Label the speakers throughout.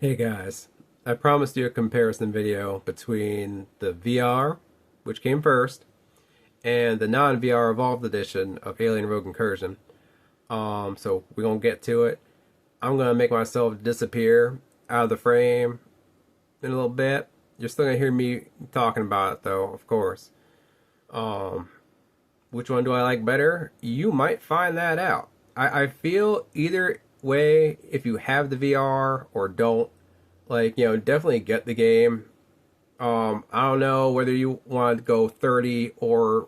Speaker 1: Hey guys, I promised you a comparison video between the VR, which came first, and the non-VR Evolved Edition of Alien Rogue Incursion. So we're gonna get to it. I'm gonna make myself disappear out of the frame in a little bit. You're still gonna hear me talking about it though, of course. Um, which one do I like better? You might find that out. I feel either way, if you have the VR or don't, definitely get the game. I don't know whether you want to go 30 or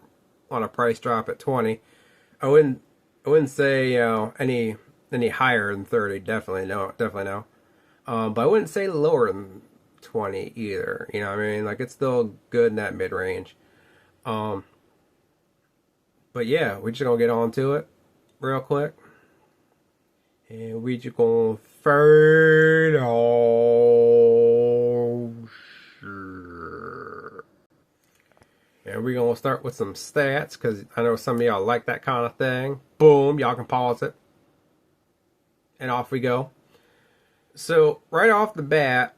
Speaker 1: on a price drop at 20. I wouldn't I wouldn't say, any higher than 30. Definitely no, definitely no. But I wouldn't say lower than 20 either. You know what I mean? Like, it's still good in that mid range. Um, but yeah, we're just gonna get on to it real quick. And we just gonna fade on. Sure. And we're gonna start with some stats because I know some of y'all like that kind of thing. Boom, y'all can pause it. And off we go. So, right off the bat,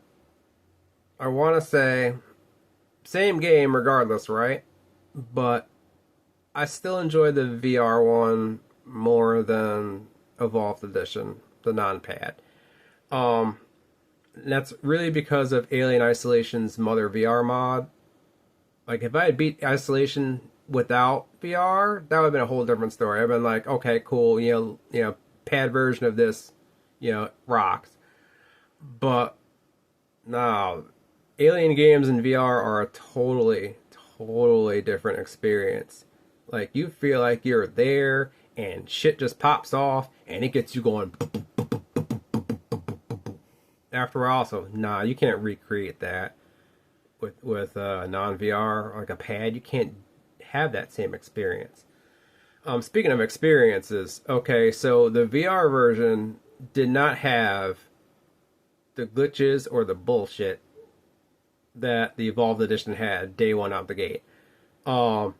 Speaker 1: I want to say same game regardless, right? But I still enjoy the VR one more than Evolved Edition, the non-pad. Um, and that's really because of Alien Isolation's Mother VR mod. Like, if I had beat Isolation without VR, that would have been a whole different story. I've been like, okay, cool, pad version of this, rocks. But no, Alien games in VR are a totally different experience. Like, you feel like you're there and shit just pops off and it gets you going after a while. So nah, you can't recreate that with non VR like a pad. You can't have that same experience. Speaking of experiences, okay, so the VR version did not have the glitches or the bullshit that the Evolved Edition had day one out the gate. Um,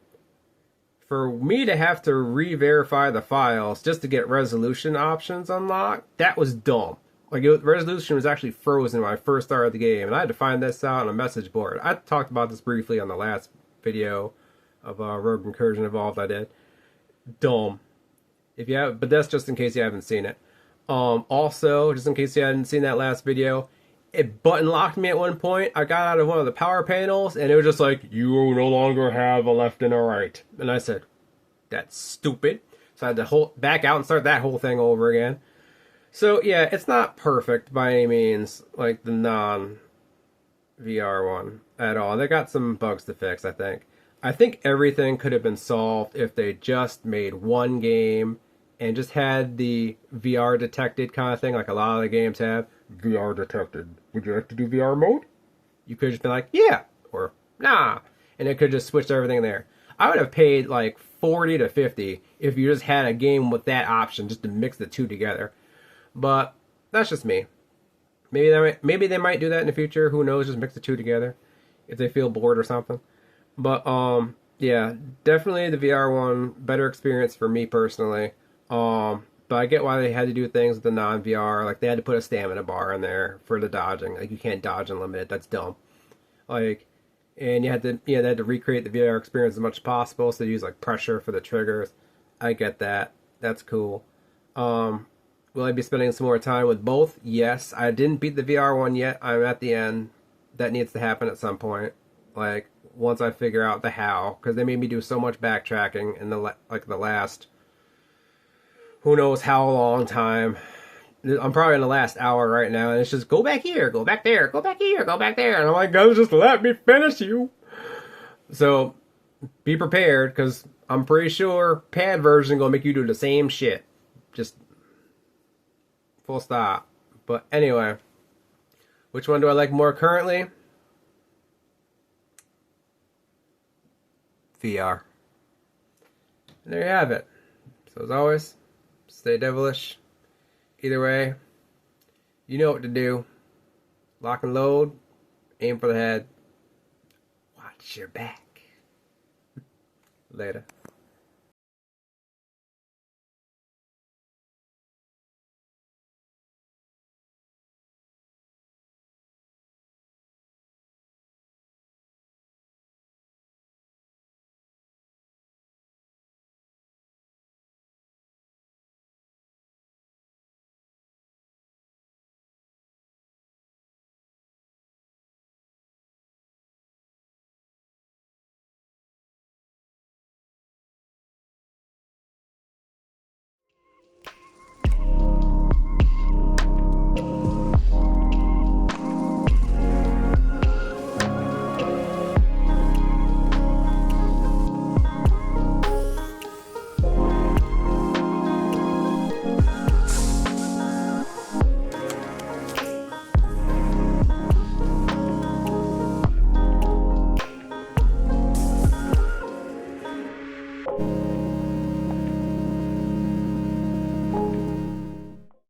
Speaker 1: for me to have to re-verify the files just to get resolution options unlocked, that was dumb. Resolution was actually frozen when I first started the game, and I had to find this out on a message board. I talked about this briefly on the last video of Rogue Incursion Evolved I did. Dumb. If you have, but that's just in case you haven't seen it. Also, just in case you hadn't seen that last video, it button locked me at one point. I got out of one of the power panels, and it was just like, you no longer have a left and a right. And I said, that's stupid. So I had to back out and start that whole thing over again. So yeah, it's not perfect by any means, like the non-VR one at all. They got some bugs to fix, I think. I think everything could have been solved if they just made one game and just had the VR detected kind of thing, like a lot of the games have. VR detected. Would you like to do VR mode? You could have just been like, yeah, or nah, and it could just switch everything there. I would have paid like 40 to 50 if you just had a game with that option, just to mix the two together. But that's just me. Maybe they might do that in the future. Who knows? Just mix the two together if they feel bored or something. But yeah, definitely the VR one better experience for me personally. But I get why they had to do things with the non-VR. Like, they had to put a stamina bar in there for the dodging. Like, you can't dodge unlimited. That's dumb. Like, and they had to recreate the VR experience as much as possible. So they use like pressure for the triggers. I get that. That's cool. Will I be spending some more time with both? Yes. I didn't beat the VR one yet. I'm at the end. That needs to happen at some point. Like, once I figure out the how, because they made me do so much backtracking in the last, who knows how long time. I'm probably in the last hour right now, and it's just go back here, go back there, go back here, go back there, and I'm like, guys, just let me finish you. So be prepared, because I'm pretty sure pad version gonna make you do the same shit. Just full stop. But anyway, which one do I like more currently? VR. And there you have it. So as always, stay devilish. Either way, you know what to do. Lock and load. Aim for the head. Watch your back. Later.